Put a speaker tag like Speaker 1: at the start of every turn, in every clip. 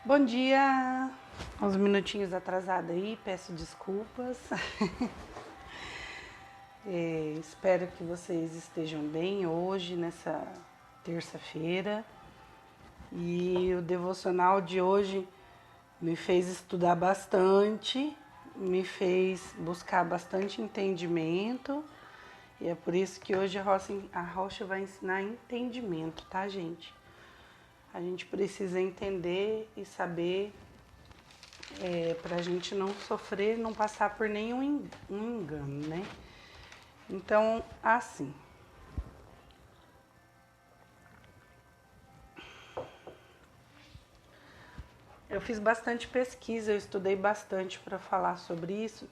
Speaker 1: Bom dia! Uns minutinhos atrasada aí, peço desculpas. Espero que vocês estejam bem hoje, nessa terça-feira. E o devocional de hoje me fez estudar bastante, me fez buscar bastante entendimento. E é por isso que hoje a Rocha vai ensinar entendimento, tá, gente? A gente precisa entender e saber para a gente não sofrer, não passar por nenhum engano, né? Então, assim, eu fiz bastante pesquisa, eu estudei bastante para falar sobre isso,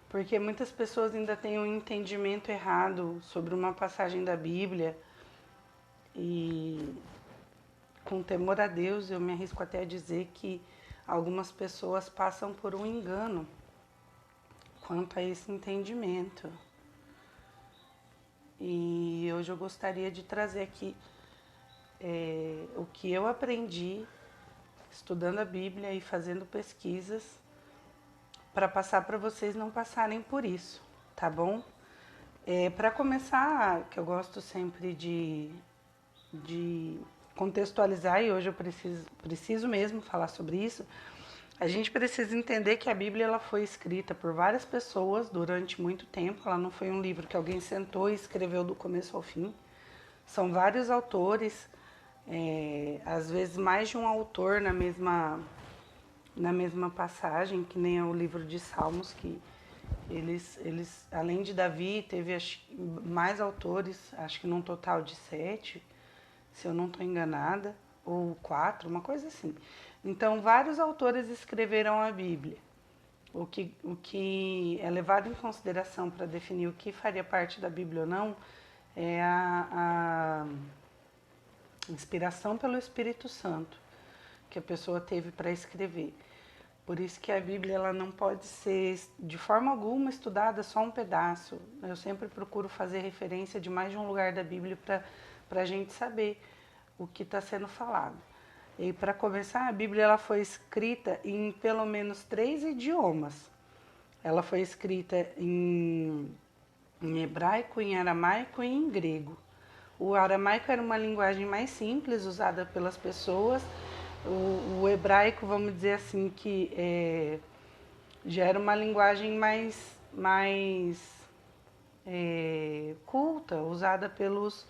Speaker 1: porque muitas pessoas ainda têm um entendimento errado sobre uma passagem da Bíblia e, com temor a Deus, eu me arrisco até a dizer que algumas pessoas passam por um engano quanto a esse entendimento. E hoje eu gostaria de trazer aqui o que eu aprendi estudando a Bíblia e fazendo pesquisas para passar para vocês não passarem por isso, tá bom? Para começar, que eu gosto sempre de contextualizar, e hoje eu preciso mesmo falar sobre isso, a gente precisa entender que a Bíblia ela foi escrita por várias pessoas durante muito tempo. Ela não foi um livro que alguém sentou e escreveu do começo ao fim. São vários autores, às vezes mais de um autor na mesma passagem, que nem é o livro de Salmos, que eles além de Davi, teve mais autores, acho que num total de 7, se eu não estou enganada, ou 4, uma coisa assim. Então, vários autores escreveram a Bíblia. O que é levado em consideração para definir o que faria parte da Bíblia ou não é a inspiração pelo Espírito Santo que a pessoa teve para escrever. Por isso que a Bíblia ela não pode ser de forma alguma estudada só um pedaço. Eu sempre procuro fazer referência de mais de um lugar da Bíblia para a gente saber o que está sendo falado. E para começar, a Bíblia ela foi escrita em pelo menos 3 idiomas. Ela foi escrita em hebraico, em aramaico e em grego. O aramaico era uma linguagem mais simples, usada pelas pessoas. O hebraico, vamos dizer assim, que já era uma linguagem mais culta, usada pelos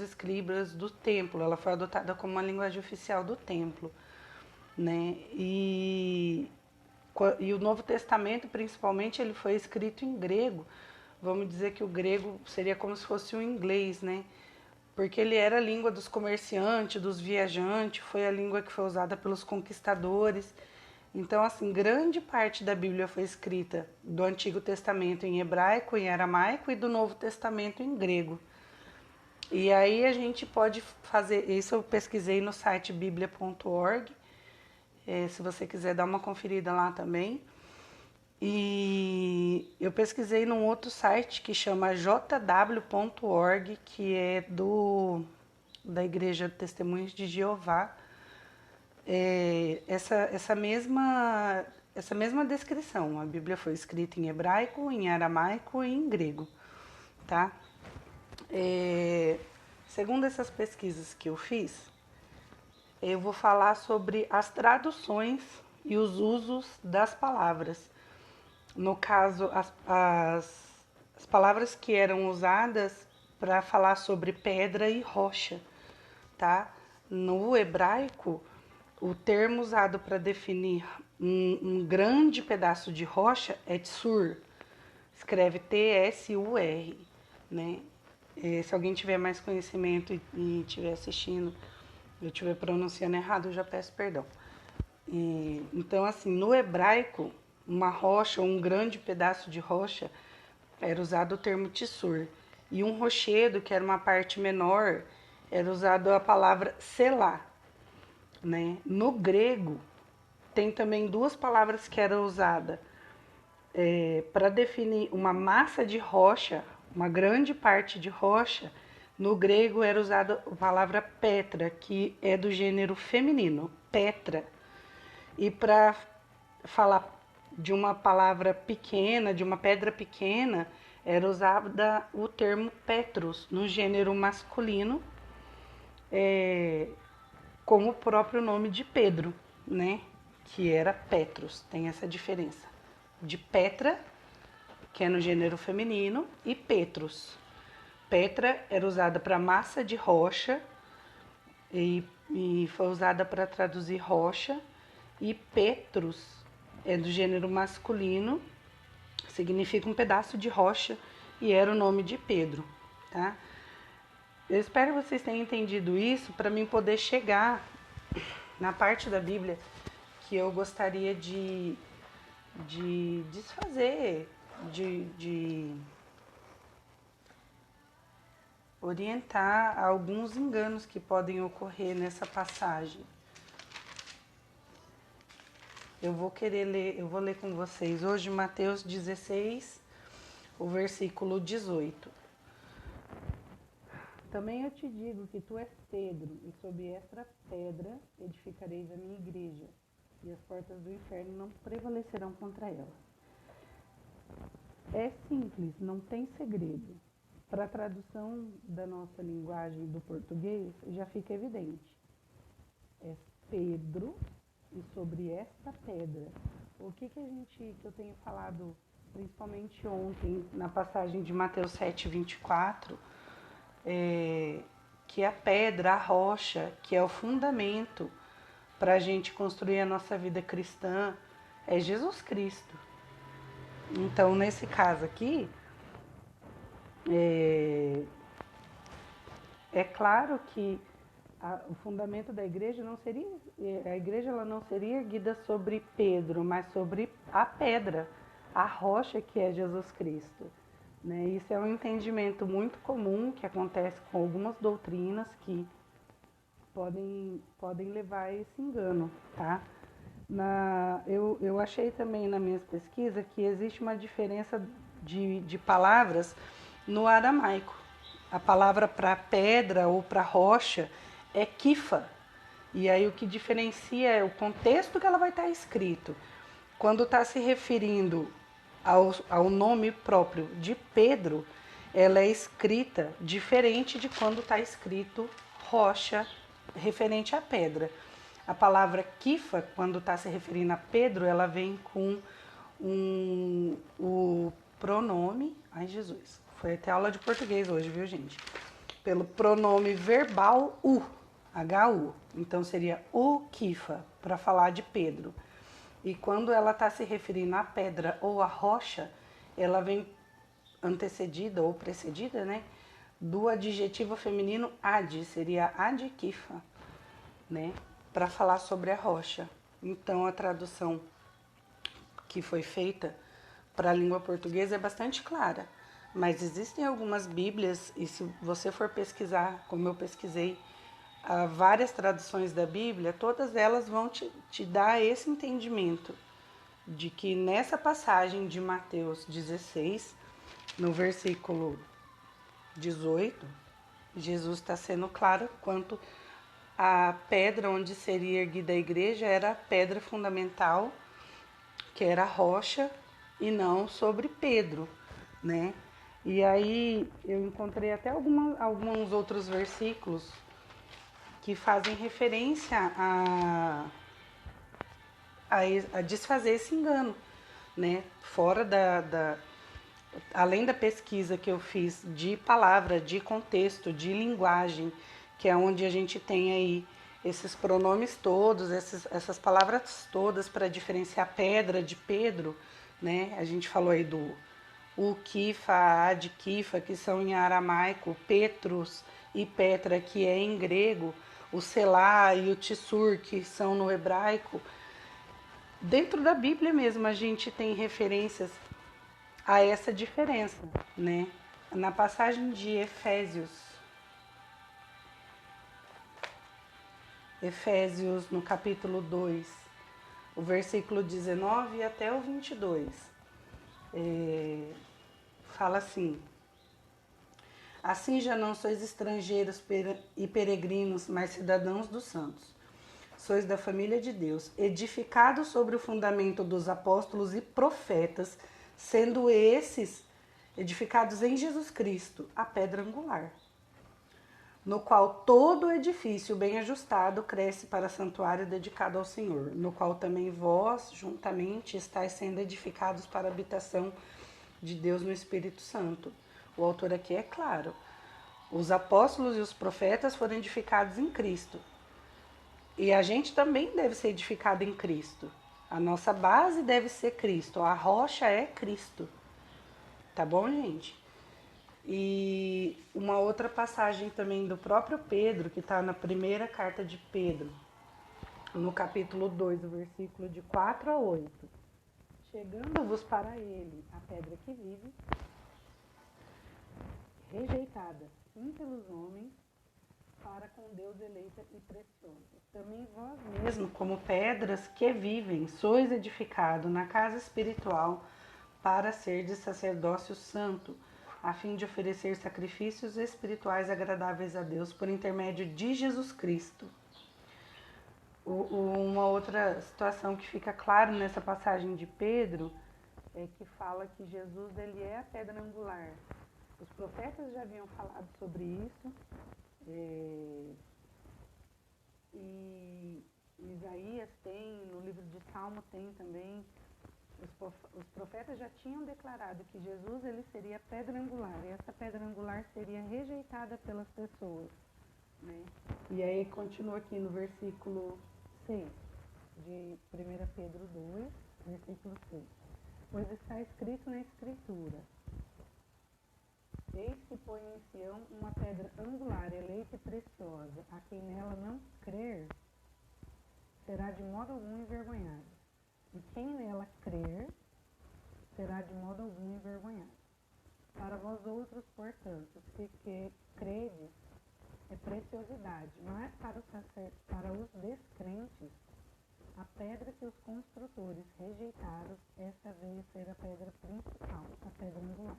Speaker 1: escribas do templo. Ela foi adotada como uma linguagem oficial do templo, né? E o Novo Testamento, principalmente, ele foi escrito em grego. Vamos dizer que o grego seria como se fosse o inglês, né? Porque ele era a língua dos comerciantes, dos viajantes, foi a língua que foi usada pelos conquistadores. Então, assim, grande parte da Bíblia foi escrita do Antigo Testamento em hebraico, em aramaico e do Novo Testamento em grego. E aí a gente pode fazer, isso eu pesquisei no site biblia.org, se você quiser dar uma conferida lá também. E eu pesquisei num outro site que chama jw.org, que é da Igreja Testemunhos de Jeová. Essa mesma descrição. A Bíblia foi escrita em hebraico, em aramaico e em grego, tá? Segundo essas pesquisas que eu fiz, eu vou falar sobre as traduções e os usos das palavras. No caso, as palavras que eram usadas para falar sobre pedra e rocha, tá? No hebraico, o termo usado para definir um grande pedaço de rocha é tsur, escreve T-S-U-R, né? Se alguém tiver mais conhecimento e estiver assistindo, eu estiver pronunciando errado, eu já peço perdão. Então, assim, no hebraico, uma rocha ou um grande pedaço de rocha era usado o termo tissur. E um rochedo, que era uma parte menor, era usado a palavra selá, né? No grego, tem também duas palavras que eram usadas para definir uma massa de rocha, uma grande parte de rocha, No grego era usada a palavra Petra, que é do gênero feminino, Petra. E para falar de uma palavra pequena, de uma pedra pequena, era usada o termo Petrus, no gênero masculino, como o próprio nome de Pedro, né? Que era Petrus, tem essa diferença. De Petra, que é no gênero feminino, e Petrus. Petra era usada para massa de rocha e foi usada para traduzir rocha. E Petrus é do gênero masculino, significa um pedaço de rocha e era o nome de Pedro, tá? Eu espero que vocês tenham entendido isso para mim poder chegar na parte da Bíblia que eu gostaria de desfazer, de orientar alguns enganos que podem ocorrer nessa passagem. Eu vou ler com vocês hoje Mateus 16, o versículo 18. Também eu te digo que tu és Pedro, e sob esta pedra edificarei a minha igreja, e as portas do inferno não prevalecerão contra ela. É simples, não tem segredo. Para a tradução da nossa linguagem do português, já fica evidente. É Pedro, e sobre esta pedra. O que eu tenho falado, principalmente ontem, na passagem de Mateus 7, 24, que a pedra, a rocha, que é o fundamento para a gente construir a nossa vida cristã, é Jesus Cristo. Então, nesse caso aqui, é claro que o fundamento da igreja não seria, a igreja ela não seria erguida sobre Pedro, mas sobre a pedra, a rocha que é Jesus Cristo. Né? Isso é um entendimento muito comum que acontece com algumas doutrinas que podem levar a esse engano, tá? Eu achei também nas minhas pesquisas que existe uma diferença de palavras no aramaico. A palavra para pedra ou para rocha é kifa. E aí o que diferencia é o contexto que ela vai estar escrito. Quando está se referindo ao nome próprio de Pedro, ela é escrita diferente de quando está escrito rocha, referente à pedra. A palavra kifa, quando está se referindo a Pedro, ela vem com o pronome. Ai, Jesus, foi até aula de português hoje, viu, gente? Pelo pronome verbal u, H-U. Então seria o kifa, para falar de Pedro. E quando ela está se referindo à pedra ou à rocha, ela vem antecedida ou precedida, né, do adjetivo feminino ad, seria adkifa, né, para falar sobre a rocha. Então a tradução que foi feita para a língua portuguesa é bastante clara, mas existem algumas bíblias, e se você for pesquisar, como eu pesquisei, várias traduções da Bíblia, todas elas vão te dar esse entendimento de que nessa passagem de Mateus 16, no versículo 18, Jesus está sendo claro quanto a pedra onde seria erguida a igreja era a pedra fundamental, que era a rocha, e não sobre Pedro, né? E aí eu encontrei até alguns outros versículos que fazem referência a desfazer esse engano, né? Fora além da pesquisa que eu fiz de palavra, de contexto, de linguagem, que é onde a gente tem aí esses pronomes todos, essas palavras todas para diferenciar pedra de Pedro, né? A gente falou aí do o kifa, ad kifa, que são em aramaico, Petrus e Petra, que é em grego, o selá e o tissur, que são no hebraico. Dentro da Bíblia mesmo a gente tem referências a essa diferença, né? Na passagem de Efésios no capítulo 2, o versículo 19 até o 22, fala assim: Assim já não sois estrangeiros e peregrinos, mas cidadãos dos santos. Sois da família de Deus, edificados sobre o fundamento dos apóstolos e profetas, sendo esses edificados em Jesus Cristo, a pedra angular, no qual todo edifício bem ajustado cresce para santuário dedicado ao Senhor, no qual também vós, juntamente, estáis sendo edificados para a habitação de Deus no Espírito Santo. O autor aqui é claro. Os apóstolos e os profetas foram edificados em Cristo. E a gente também deve ser edificado em Cristo. A nossa base deve ser Cristo. A rocha é Cristo. Tá bom, gente? E uma outra passagem também do próprio Pedro, que está na primeira carta de Pedro, no capítulo 2, o versículo de 4 a 8. Chegando-vos para ele a pedra que vive, rejeitada, sim pelos homens, para com Deus eleita e preciosa. Também vós mesmo, como pedras que vivem, sois edificado na casa espiritual para ser de sacerdócio santo, a fim de oferecer sacrifícios espirituais agradáveis a Deus por intermédio de Jesus Cristo. Uma outra situação que fica claro nessa passagem de Pedro é que fala que Jesus ele é a pedra angular. Os profetas já haviam falado sobre isso, e Isaías tem, no livro de Salmo tem também. Os profetas já tinham declarado que Jesus ele seria a pedra angular, e essa pedra angular seria rejeitada pelas pessoas, né? E aí continua aqui no versículo 6 de 1 Pedro 2, versículo 6. Pois está escrito na Escritura: eis que põe em Sião uma pedra angular, eleita e preciosa, a quem nela não crer será de modo algum envergonhado. E quem nela crer será de modo algum envergonhado. Para vós outros, portanto, que credes é preciosidade, mas para os descrentes, a pedra que os construtores rejeitaram, essa veio ser a pedra principal, a pedra angular.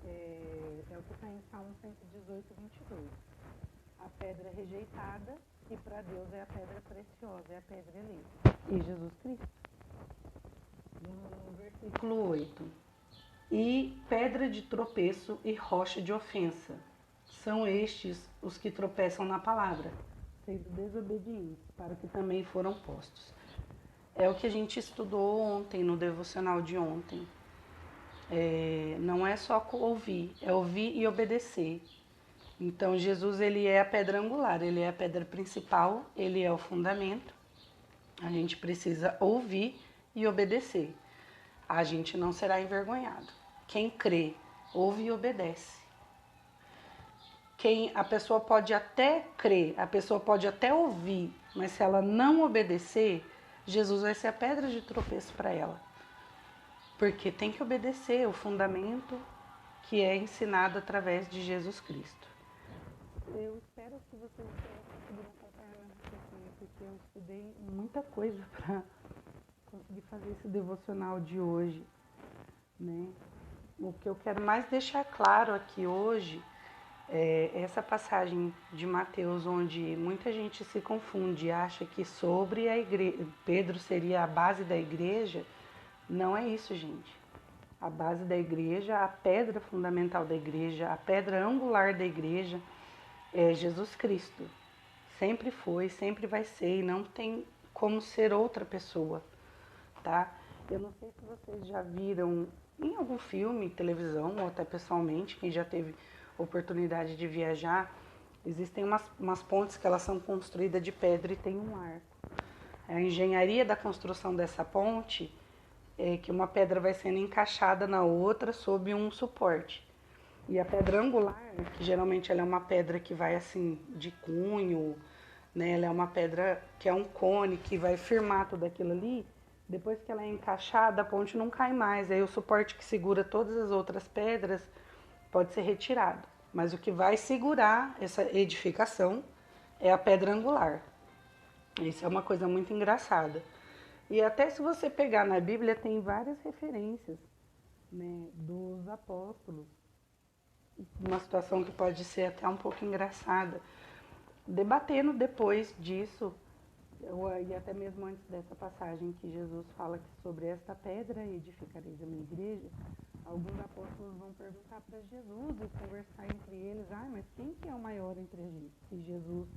Speaker 1: É o que está em Salmo 118, 22. A pedra rejeitada, que para Deus é a pedra preciosa, é a pedra eleita. E Jesus Cristo. No versículo 8. E pedra de tropeço e rocha de ofensa. São estes os que tropeçam na palavra, sendo desobedientes, para o que também foram postos. É o que a gente estudou ontem, no devocional de ontem. Não é só ouvir, é ouvir e obedecer. Então Jesus ele é a pedra angular, ele é a pedra principal, ele é o fundamento. A gente precisa ouvir e obedecer. A gente não será envergonhado. Quem crê, ouve e obedece. A pessoa pode até crer, a pessoa pode até ouvir, mas se ela não obedecer, Jesus vai ser a pedra de tropeço para ela. Porque tem que obedecer o fundamento que é ensinado através de Jesus Cristo. Eu espero que vocês tenham conseguido acompanhar minha raciocínio, porque eu estudei muita coisa para conseguir fazer esse devocional de hoje, né? O que eu quero mais deixar claro aqui hoje é essa passagem de Mateus, onde muita gente se confunde e acha que sobre a igreja, Pedro seria a base da igreja. Não é isso, gente. A base da igreja, a pedra fundamental da igreja, a pedra angular da igreja é Jesus Cristo. Sempre foi, sempre vai ser e não tem como ser outra pessoa, tá? Eu não sei se vocês já viram em algum filme, televisão ou até pessoalmente, quem já teve oportunidade de viajar, existem umas pontes que elas são construídas de pedra e tem um arco. A engenharia da construção dessa ponte é que uma pedra vai sendo encaixada na outra sob um suporte. E a pedra angular, que geralmente ela é uma pedra que vai assim de cunho, né? Ela é uma pedra que é um cone que vai firmar tudo aquilo ali. Depois que ela é encaixada, a ponte não cai mais. Aí o suporte que segura todas as outras pedras pode ser retirado. Mas o que vai segurar essa edificação é a pedra angular. Isso é uma coisa muito engraçada. E até se você pegar na Bíblia, tem várias referências, né, dos apóstolos uma situação que pode ser até um pouco engraçada. Debatendo depois disso, e até mesmo antes dessa passagem que Jesus fala que sobre esta pedra edificarei a minha igreja, alguns apóstolos vão perguntar para Jesus e conversar entre eles, mas quem que é o maior entre a gente? Se Jesus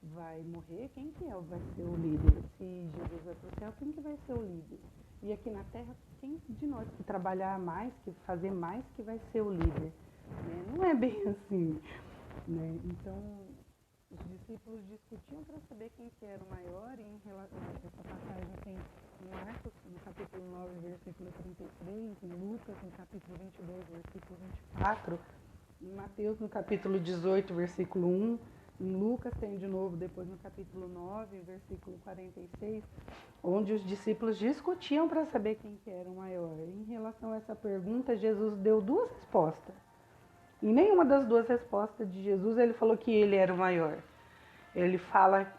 Speaker 1: vai morrer, quem que vai ser o líder? Se Jesus vai para o céu, quem que vai ser o líder? E aqui na terra, quem de nós que trabalhar mais, que fazer mais, que vai ser o líder? Né? Não é bem assim. Né? Então, os discípulos discutiam para saber quem que era o maior, e essa passagem tem em Marcos, no capítulo 9, versículo 33, em Lucas, no capítulo 22, versículo 24, em Mateus, no capítulo 18, versículo 1, em Lucas tem de novo depois no capítulo 9, versículo 46, onde os discípulos discutiam para saber quem que era o maior. Em relação a essa pergunta, Jesus deu duas respostas. E nenhuma das duas respostas de Jesus ele falou que ele era o maior. Ele fala,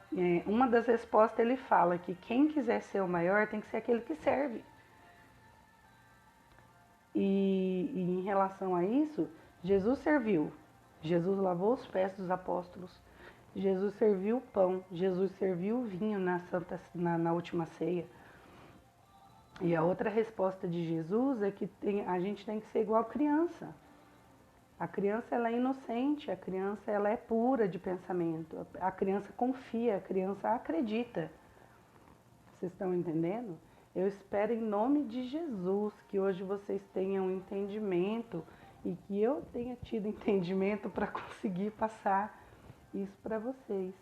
Speaker 1: uma das respostas ele fala que quem quiser ser o maior tem que ser aquele que serve. E em relação a isso, Jesus serviu. Jesus lavou os pés dos apóstolos. Jesus serviu o pão. Jesus serviu o vinho na última ceia. E a outra resposta de Jesus é que a gente tem que ser igual criança. A criança ela é inocente, a criança ela é pura de pensamento, a criança confia, a criança acredita. Vocês estão entendendo? Eu espero em nome de Jesus que hoje vocês tenham entendimento e que eu tenha tido entendimento para conseguir passar isso para vocês.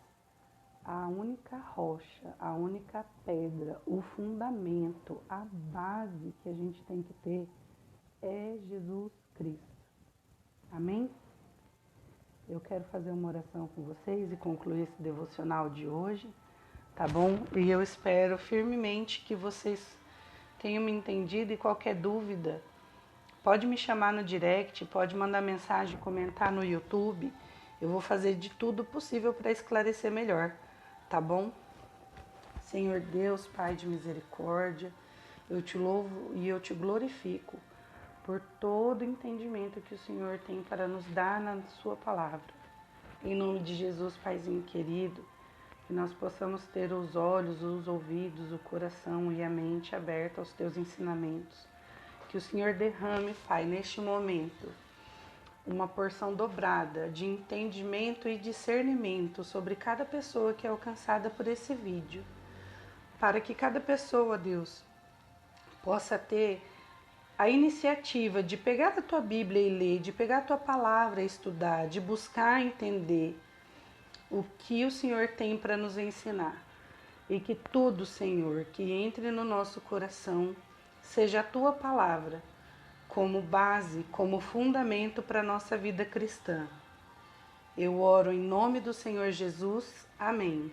Speaker 1: A única rocha, a única pedra, o fundamento, a base que a gente tem que ter é Jesus Cristo. Amém? Eu quero fazer uma oração com vocês e concluir esse devocional de hoje, tá bom? E eu espero firmemente que vocês tenham me entendido, e qualquer dúvida, pode me chamar no direct, pode mandar mensagem, comentar no YouTube. Eu vou fazer de tudo possível para esclarecer melhor, tá bom? Senhor Deus, Pai de misericórdia, eu te louvo e eu te glorifico por todo o entendimento que o Senhor tem para nos dar na sua palavra. Em nome de Jesus, Paizinho querido, que nós possamos ter os olhos, os ouvidos, o coração e a mente aberta aos teus ensinamentos. Que o Senhor derrame, Pai, neste momento, uma porção dobrada de entendimento e discernimento sobre cada pessoa que é alcançada por esse vídeo. Para que cada pessoa, Deus, possa ter a iniciativa de pegar a tua Bíblia e ler, de pegar a tua palavra e estudar, de buscar entender o que o Senhor tem para nos ensinar. E que tudo, Senhor, que entre no nosso coração, seja a tua palavra como base, como fundamento para a nossa vida cristã. Eu oro em nome do Senhor Jesus. Amém.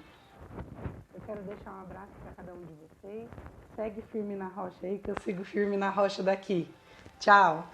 Speaker 1: Eu quero deixar um abraço para cada um de vocês. Segue firme na rocha aí, que eu sigo firme na rocha daqui. Tchau!